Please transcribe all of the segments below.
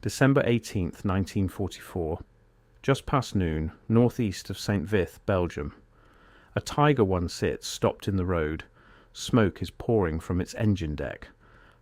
December 18th, 1944, just past noon, northeast of St. Vith, Belgium. A Tiger One sits stopped in the road. Smoke is pouring from its engine deck.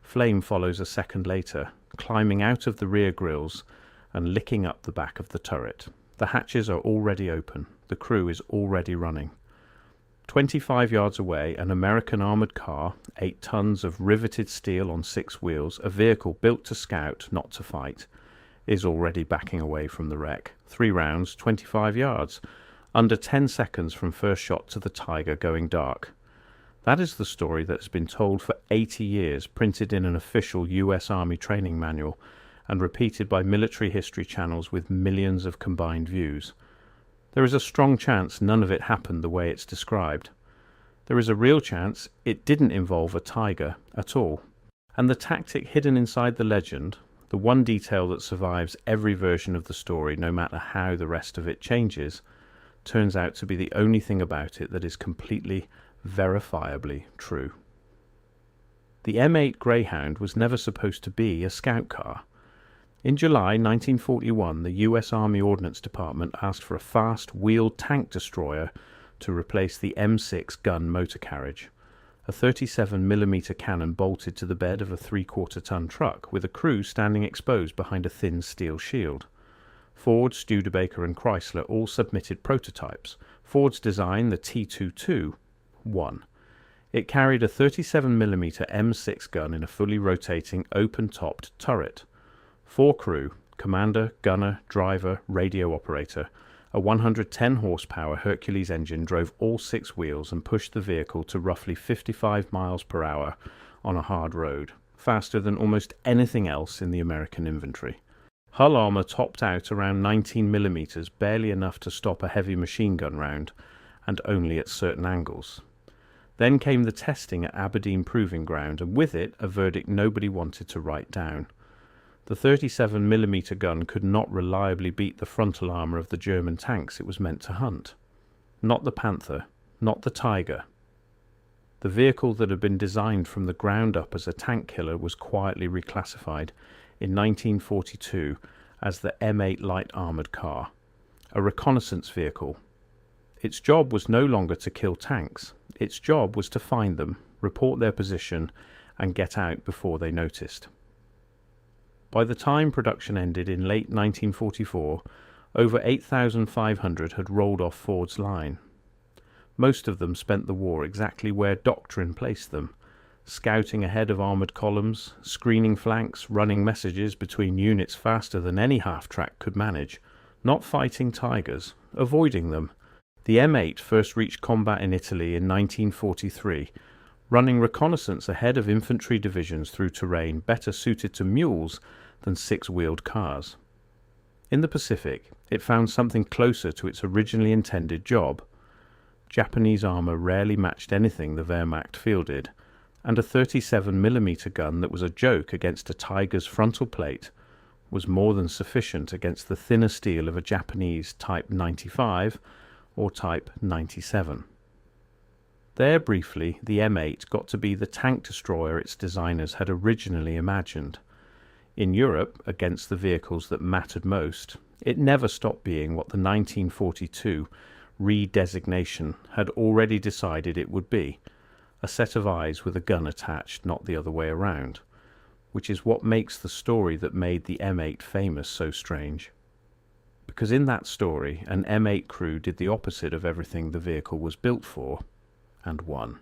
Flame follows a second later, climbing out of the rear grills and licking up the back of the turret. The hatches are already open. The crew is already running. 25 yards away, an American armoured car, 8 tons of riveted steel on 6 wheels, a vehicle built to scout, not to fight, is already backing away from the wreck. 3 rounds, 25 yards, under 10 seconds from first shot to the Tiger going dark. That is the story that has been told for 80 years, printed in an official US Army training manual, and repeated by military history channels with millions of combined views. There is a strong chance none of it happened the way it's described. There is a real chance it didn't involve a Tiger at all. And the tactic hidden inside the legend, the one detail that survives every version of the story no matter how the rest of it changes, turns out to be the only thing about it that is completely, verifiably true. The M8 Greyhound was never supposed to be a scout car. In July 1941, the US Army Ordnance Department asked for a fast, wheeled tank destroyer to replace the M6 gun motor carriage, a 37mm cannon bolted to the bed of a 3/4-ton truck, with a crew standing exposed behind a thin steel shield. Ford, Studebaker and Chrysler all submitted prototypes. Ford's design, the T-22, won. It carried a 37mm M6 gun in a fully rotating, open-topped turret. 4 crew, commander, gunner, driver, radio operator. A 110 horsepower Hercules engine drove all 6 wheels and pushed the vehicle to roughly 55 miles per hour on a hard road, faster than almost anything else in the American inventory. Hull armor topped out around 19mm, barely enough to stop a heavy machine gun round, and only at certain angles. Then came the testing at Aberdeen Proving Ground, and with it a verdict nobody wanted to write down. The 37mm gun could not reliably beat the frontal armour of the German tanks it was meant to hunt. Not the Panther, not the Tiger. The vehicle that had been designed from the ground up as a tank killer was quietly reclassified in 1942 as the M8 Light Armoured Car, a reconnaissance vehicle. Its job was no longer to kill tanks. Its job was to find them, report their position, and get out before they noticed. By the time production ended in late 1944, over 8,500 had rolled off Ford's line. Most of them spent the war exactly where Doctrine placed them, scouting ahead of armoured columns, screening flanks, running messages between units faster than any half-track could manage, not fighting Tigers, avoiding them. The M8 first reached combat in Italy in 1943, running reconnaissance ahead of infantry divisions through terrain better suited to mules than 6-wheeled cars. In the Pacific, it found something closer to its originally intended job. Japanese armour rarely matched anything the Wehrmacht fielded, and a 37mm gun that was a joke against a Tiger's frontal plate was more than sufficient against the thinner steel of a Japanese Type 95 or Type 97. There, briefly, the M8 got to be the tank destroyer its designers had originally imagined. In Europe, against the vehicles that mattered most, it never stopped being what the 1942 redesignation had already decided it would be, a set of eyes with a gun attached, not the other way around, which is what makes the story that made the M8 famous so strange. Because in that story, an M8 crew did the opposite of everything the vehicle was built for, and won.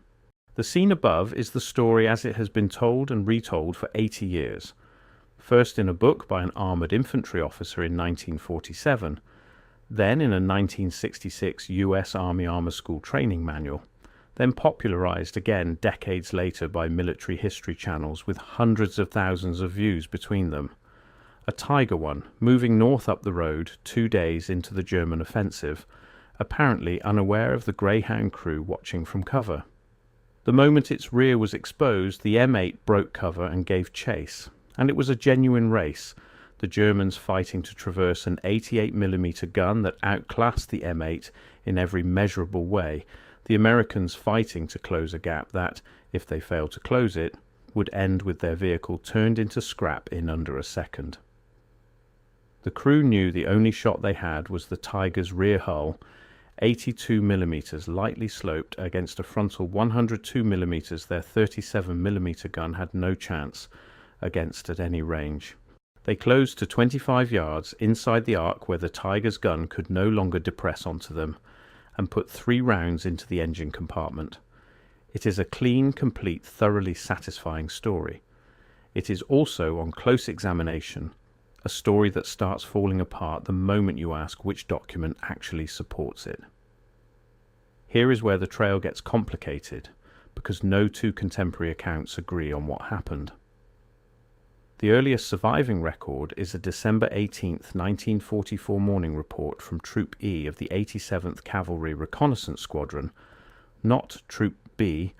The scene above is the story as it has been told and retold for 80 years. First in a book by an armoured infantry officer in 1947, then in a 1966 US Army Armour School training manual, then popularised again decades later by military history channels with hundreds of thousands of views between them. A Tiger One, moving north up the road 2 days into the German offensive, apparently unaware of the Greyhound crew watching from cover. The moment its rear was exposed, the M8 broke cover and gave chase, and it was a genuine race, the Germans fighting to traverse an 88mm gun that outclassed the M8 in every measurable way, the Americans fighting to close a gap that, if they failed to close it, would end with their vehicle turned into scrap in under a second. The crew knew the only shot they had was the Tiger's rear hull, 82mm lightly sloped against a frontal 102mm their 37mm gun had no chance against at any range. They closed to 25 yards inside the arc where the Tiger's gun could no longer depress onto them, and put 3 rounds into the engine compartment. It is a clean, complete, thoroughly satisfying story. It is also, on close examination, a story that starts falling apart the moment you ask which document actually supports it. Here is where the trail gets complicated, because no two contemporary accounts agree on what happened. The earliest surviving record is a December 18th, 1944 morning report from Troop E of the 87th Cavalry Reconnaissance Squadron, not Troop B,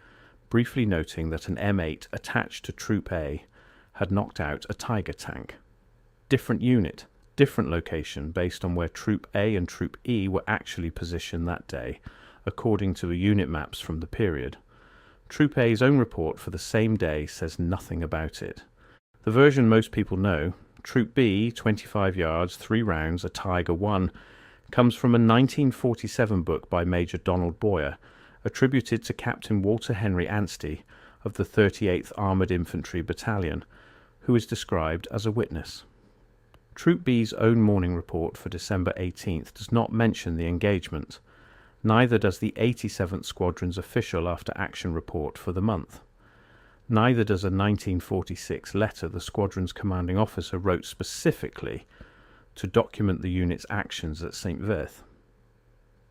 briefly noting that an M8 attached to Troop A had knocked out a Tiger tank. Different unit, different location based on where Troop A and Troop E were actually positioned that day, according to the unit maps from the period. Troop A's own report for the same day says nothing about it. The version most people know, Troop B, 25 yards, 3 rounds, a Tiger 1, comes from a 1947 book by Major Donald Boyer, attributed to Captain Walter Henry Anstey of the 38th Armoured Infantry Battalion, who is described as a witness. Troop B's own morning report for December 18th does not mention the engagement. Neither does the 87th Squadron's official after-action report for the month. Neither does a 1946 letter the squadron's commanding officer wrote specifically to document the unit's actions at St. Vith.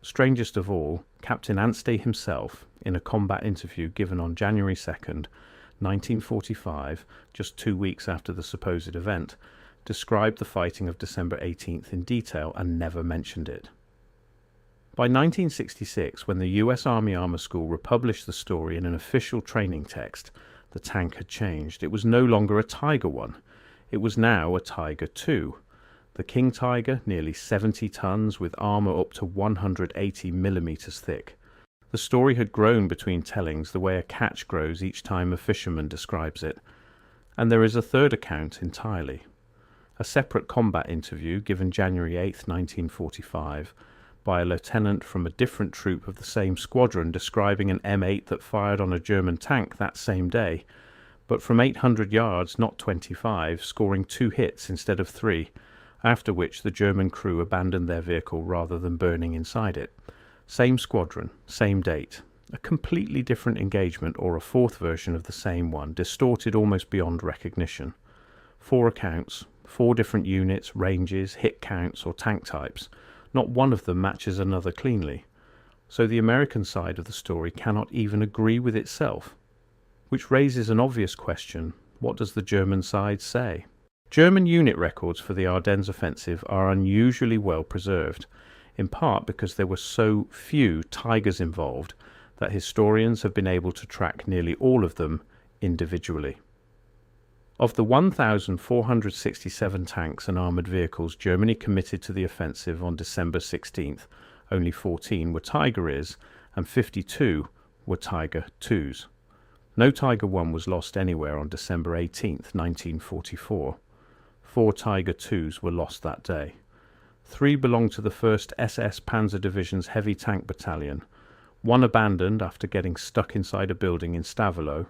Strangest of all, Captain Anstey himself, in a combat interview given on January 2nd, 1945, just 2 weeks after the supposed event, described the fighting of December 18th in detail and never mentioned it. By 1966, when the US Army Armor School republished the story in an official training text, the tank had changed. It was no longer a Tiger 1. It was now a Tiger 2. The King Tiger, nearly 70 tons, with armor up to 180mm thick. The story had grown between tellings the way a catch grows each time a fisherman describes it. And there is a third account entirely. A separate combat interview given January 8, 1945, by a lieutenant from a different troop of the same squadron describing an M8 that fired on a German tank that same day, but from 800 yards, not 25, scoring 2 hits instead of 3, after which the German crew abandoned their vehicle rather than burning inside it. Same squadron, same date. A completely different engagement or a fourth version of the same one, distorted almost beyond recognition. 4 accounts, 4 different units, ranges, hit counts or tank types. Not one of them matches another cleanly. So the American side of the story cannot even agree with itself. Which raises an obvious question: what does the German side say? German unit records for the Ardennes offensive are unusually well preserved, in part because there were so few Tigers involved that historians have been able to track nearly all of them individually. Of the 1,467 tanks and armoured vehicles Germany committed to the offensive on December 16th, only 14 were Tiger Is and 52 were Tiger IIs. No Tiger I was lost anywhere on December 18th, 1944. 4 Tiger IIs were lost that day. 3 belonged to the 1st SS Panzer Division's Heavy Tank Battalion, 1 abandoned after getting stuck inside a building in Stavelot,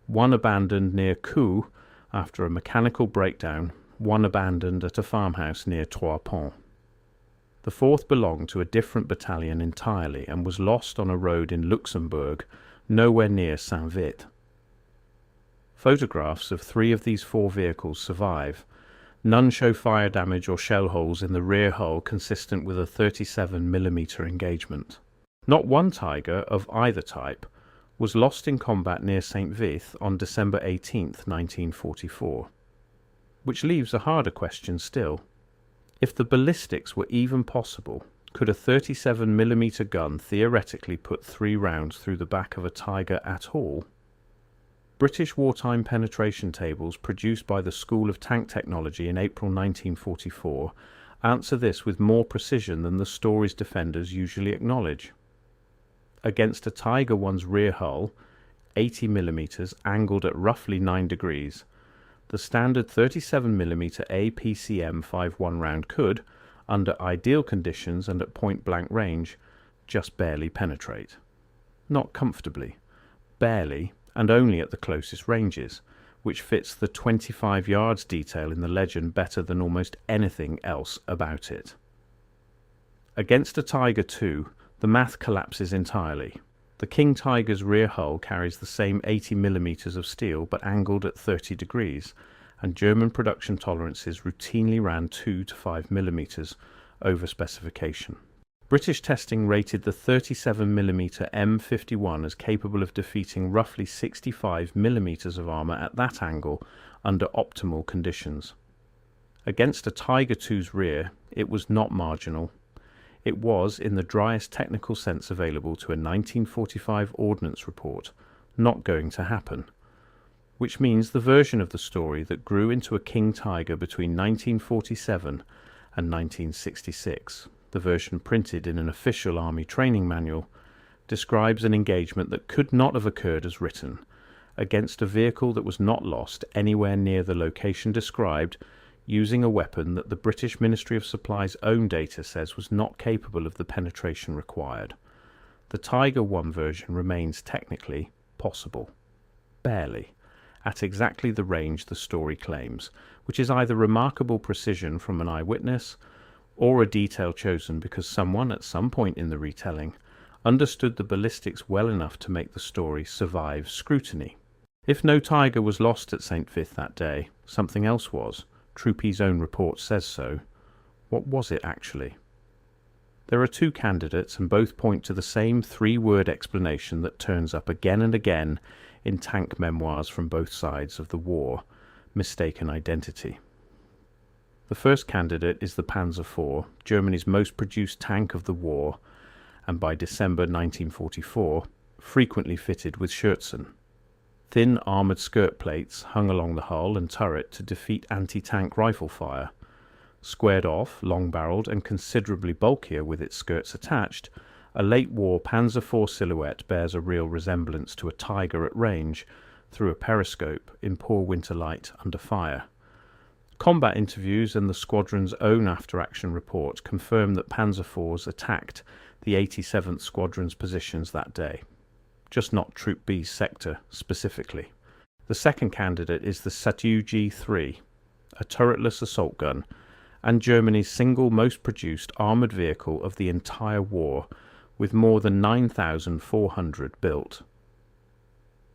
1 abandoned near Caux after a mechanical breakdown, 1 abandoned at a farmhouse near Trois Ponts. The 4th belonged to a different battalion entirely and was lost on a road in Luxembourg, nowhere near St. Vith. Photographs of 3 of these 4 vehicles survive. None show fire damage or shell holes in the rear hull consistent with a 37mm engagement. Not one Tiger of either type was lost in combat near St. Vith on December 18, 1944. Which leaves a harder question still. If the ballistics were even possible, could a 37mm gun theoretically put 3 rounds through the back of a Tiger at all? British wartime penetration tables produced by the School of Tank Technology in April 1944 answer this with more precision than the story's defenders usually acknowledge. Against a Tiger I's rear hull, 80mm, angled at roughly 9 degrees, the The standard 37mm APCM-51 round could, under ideal conditions and at point-blank range, just barely penetrate. Not comfortably, barely, and only at the closest ranges, which fits the 25 yards detail in the legend better than almost anything else about it. Against a Tiger II, the math collapses entirely. The King Tiger's rear hull carries the same 80mm of steel but angled at 30 degrees, and German production tolerances routinely ran 2 to 5mm over specification. British testing rated the 37mm M51 as capable of defeating roughly 65mm of armour at that angle under optimal conditions. Against a Tiger II's rear, it was not marginal. It was, in the driest technical sense available to a 1945 ordnance report, not going to happen. Which means the version of the story that grew into a King Tiger between 1947 and 1966, the version printed in an official Army training manual, describes an engagement that could not have occurred as written, against a vehicle that was not lost anywhere near the location described, using a weapon that the British Ministry of Supply's own data says was not capable of the penetration required. The Tiger I version remains technically possible. Barely. At exactly the range the story claims, which is either remarkable precision from an eyewitness, or a detail chosen because someone at some point in the retelling understood the ballistics well enough to make the story survive scrutiny. If no Tiger was lost at St. Vith that day, something else was. Troopy's own report says so. What was it actually? There are two candidates, and both point to the same three-word explanation that turns up again and again in tank memoirs from both sides of the war: mistaken identity. The first candidate is the Panzer IV, Germany's most produced tank of the war, and by December 1944, frequently fitted with Schutzen. Thin armoured skirt plates hung along the hull and turret to defeat anti-tank rifle fire. Squared off, long-barrelled, and considerably bulkier with its skirts attached, a late-war Panzer IV silhouette bears a real resemblance to a Tiger at range through a periscope in poor winter light under fire. Combat interviews and the squadron's own after-action report confirm that Panzer IVs attacked the 87th Squadron's positions that day, just not Troop B's sector specifically. The second candidate is the Satyuji-3, a turretless assault gun, and Germany's single most produced armoured vehicle of the entire war, with more than 9,400 built.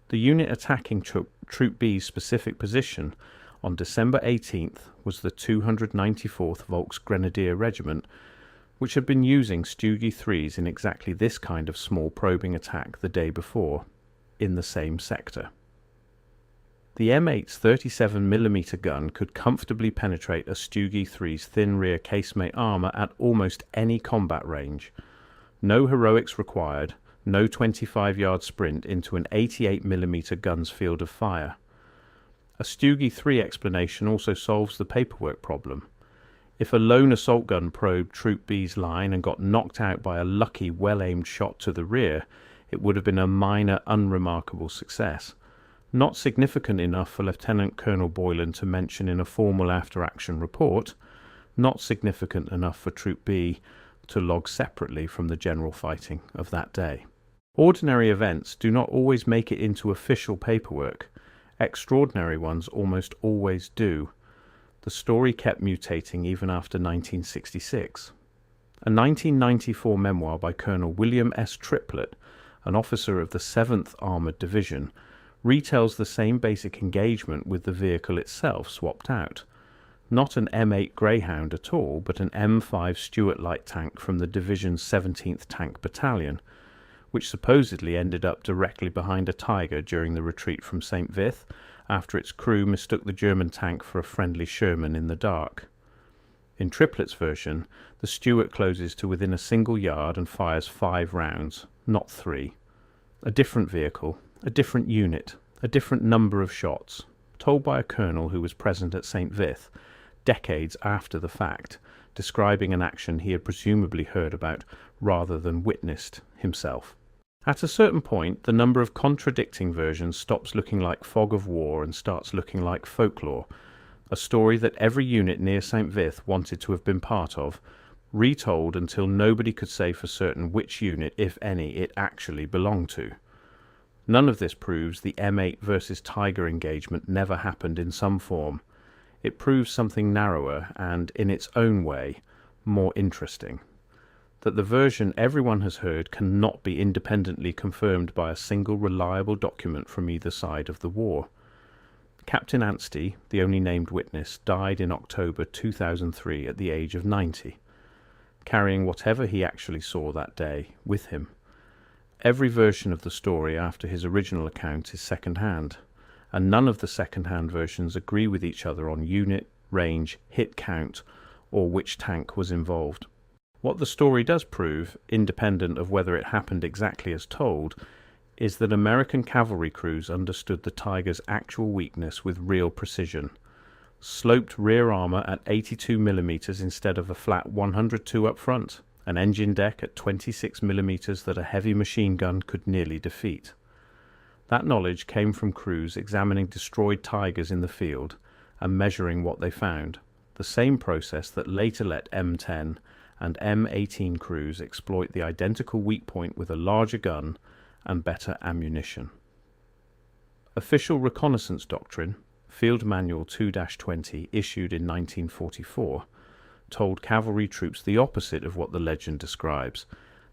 The unit attacking Troop B's specific position on December 18th was the 294th Volksgrenadier Regiment, which had been using Stugi 3s in exactly this kind of small probing attack the day before, in the same sector. The M8's 37mm gun could comfortably penetrate a Stugi 3's thin rear casemate armour at almost any combat range. No heroics required, no 25-yard sprint into an 88mm gun's field of fire. A Stugi 3 explanation also solves the paperwork problem. If a lone assault gun probed Troop B's line and got knocked out by a lucky, well-aimed shot to the rear, it would have been a minor, unremarkable success. Not significant enough for Lieutenant Colonel Boylan to mention in a formal after-action report, not significant enough for Troop B to log separately from the general fighting of that day. Ordinary events do not always make it into official paperwork. Extraordinary ones almost always do. The story kept mutating even after 1966. A 1994 memoir by Colonel William S. Triplett, an officer of the 7th Armoured Division, retells the same basic engagement with the vehicle itself swapped out. Not an M8 Greyhound at all, but an M5 Stuart light tank from the division's 17th Tank Battalion, which supposedly ended up directly behind a Tiger during the retreat from St. Vith, after its crew mistook the German tank for a friendly Sherman in the dark. In Triplett's version, the Stuart closes to within a single yard and fires 5 rounds, not 3. A different vehicle, a different unit, a different number of shots, told by a colonel who was present at St. Vith, decades after the fact, describing an action he had presumably heard about rather than witnessed himself. At a certain point, the number of contradicting versions stops looking like fog of war and starts looking like folklore, a story that every unit near St. Vith wanted to have been part of, retold until nobody could say for certain which unit, if any, it actually belonged to. None of this proves the M8 versus Tiger engagement never happened in some form. It proves something narrower and, in its own way, more interesting. That the version everyone has heard cannot be independently confirmed by a single reliable document from either side of the war. Captain Anstey, the only named witness, died in October 2003 at the age of 90, carrying whatever he actually saw that day with him. Every version of the story after his original account is second-hand, and none of the second-hand versions agree with each other on unit, range, hit count, or which tank was involved. What the story does prove, independent of whether it happened exactly as told, is that American cavalry crews understood the Tiger's actual weakness with real precision. Sloped rear armour at 82mm instead of a flat 102 up front, an engine deck at 26mm that a heavy machine gun could nearly defeat. That knowledge came from crews examining destroyed Tigers in the field and measuring what they found, the same process that later let M10 and M18 crews exploit the identical weak point with a larger gun and better ammunition. Official reconnaissance doctrine, Field Manual 2-20, issued in 1944, told cavalry troops the opposite of what the legend describes.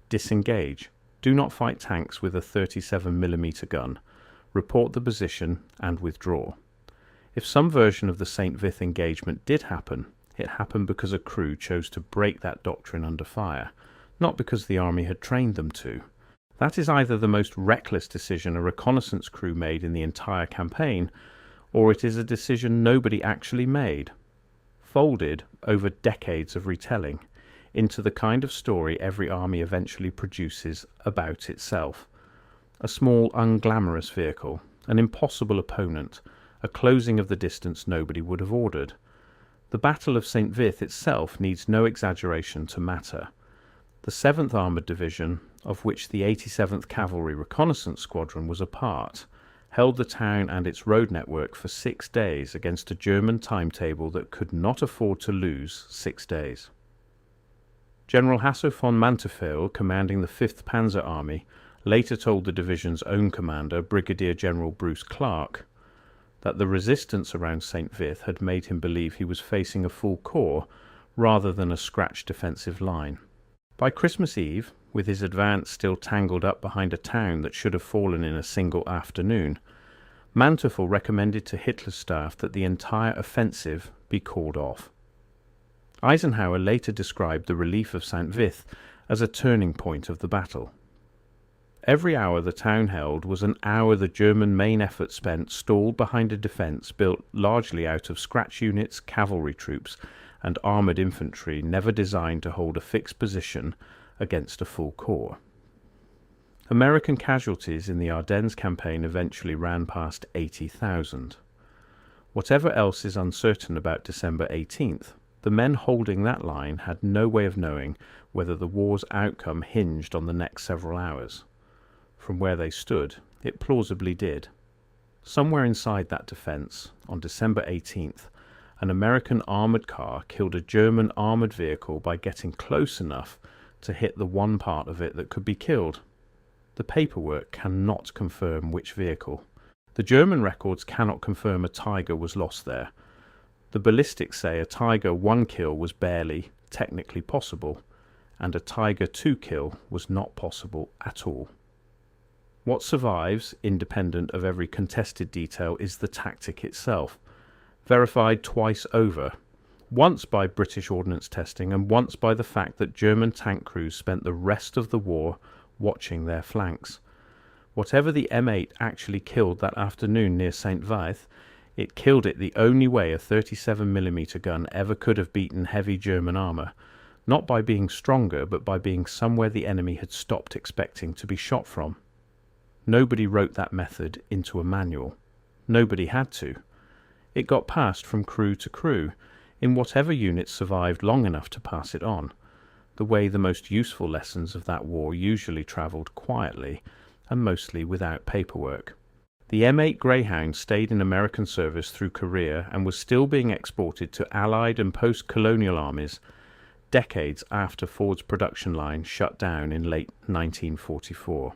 Disengage. Do not fight tanks with a 37mm gun. Report the position and withdraw. If some version of the St. Vith engagement did happen, it happened because a crew chose to break that doctrine under fire, not because the army had trained them to. That is either the most reckless decision a reconnaissance crew made in the entire campaign, or it is a decision nobody actually made, folded over decades of retelling into the kind of story every army eventually produces about itself. A small, unglamorous vehicle, an impossible opponent, a closing of the distance nobody would have ordered. The Battle of St. Vith itself needs no exaggeration to matter. The 7th Armoured Division, of which the 87th Cavalry Reconnaissance Squadron was a part, held the town and its road network for 6 days against a German timetable that could not afford to lose 6 days. General Hasso von Manteuffel, commanding the 5th Panzer Army, later told the division's own commander, Brigadier General Bruce Clark, that the resistance around St. Vith had made him believe he was facing a full corps rather than a scratch defensive line. By Christmas Eve, with his advance still tangled up behind a town that should have fallen in a single afternoon, Manteuffel recommended to Hitler's staff that the entire offensive be called off. Eisenhower later described the relief of St. Vith as a turning point of the battle. Every hour the town held was an hour the German main effort spent stalled behind a defence built largely out of scratch units, cavalry troops, and armoured infantry never designed to hold a fixed position against a full corps. American casualties in the Ardennes campaign eventually ran past 80,000. Whatever else is uncertain about December 18th, the men holding that line had no way of knowing whether the war's outcome hinged on the next several hours. From where they stood, it plausibly did. Somewhere inside that defence, on December 18th, an American armoured car killed a German armoured vehicle by getting close enough to hit the one part of it that could be killed. The paperwork cannot confirm which vehicle. The German records cannot confirm a Tiger was lost there. The ballistics say a Tiger 1 kill was barely, technically possible, and a Tiger 2 kill was not possible at all. What survives, independent of every contested detail, is the tactic itself, verified twice over, once by British ordnance testing and once by the fact that German tank crews spent the rest of the war watching their flanks. Whatever the M8 actually killed that afternoon near St. Vith, it killed it the only way a 37mm gun ever could have beaten heavy German armour, not by being stronger but by being somewhere the enemy had stopped expecting to be shot from. Nobody wrote that method into a manual. Nobody had to. It got passed from crew to crew, in whatever units survived long enough to pass it on. the way the most useful lessons of that war usually travelled quietly and mostly without paperwork. The M8 Greyhound stayed in American service through Korea and was still being exported to Allied and post-colonial armies decades after Ford's production line shut down in late 1944.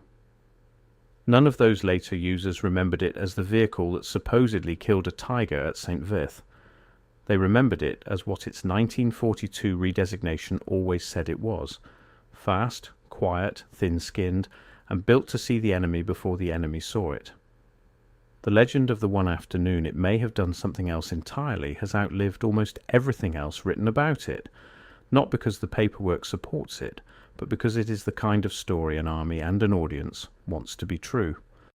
None of those later users remembered it as the vehicle that supposedly killed a tiger at St. Vith. They remembered it as what its 1942 redesignation always said it was: fast, quiet, thin-skinned, and built to see the enemy before the enemy saw it. The legend of the one afternoon it may have done something else entirely has outlived almost everything else written about it, not because the paperwork supports it, but because it is the kind of story an army and an audience wants to be true.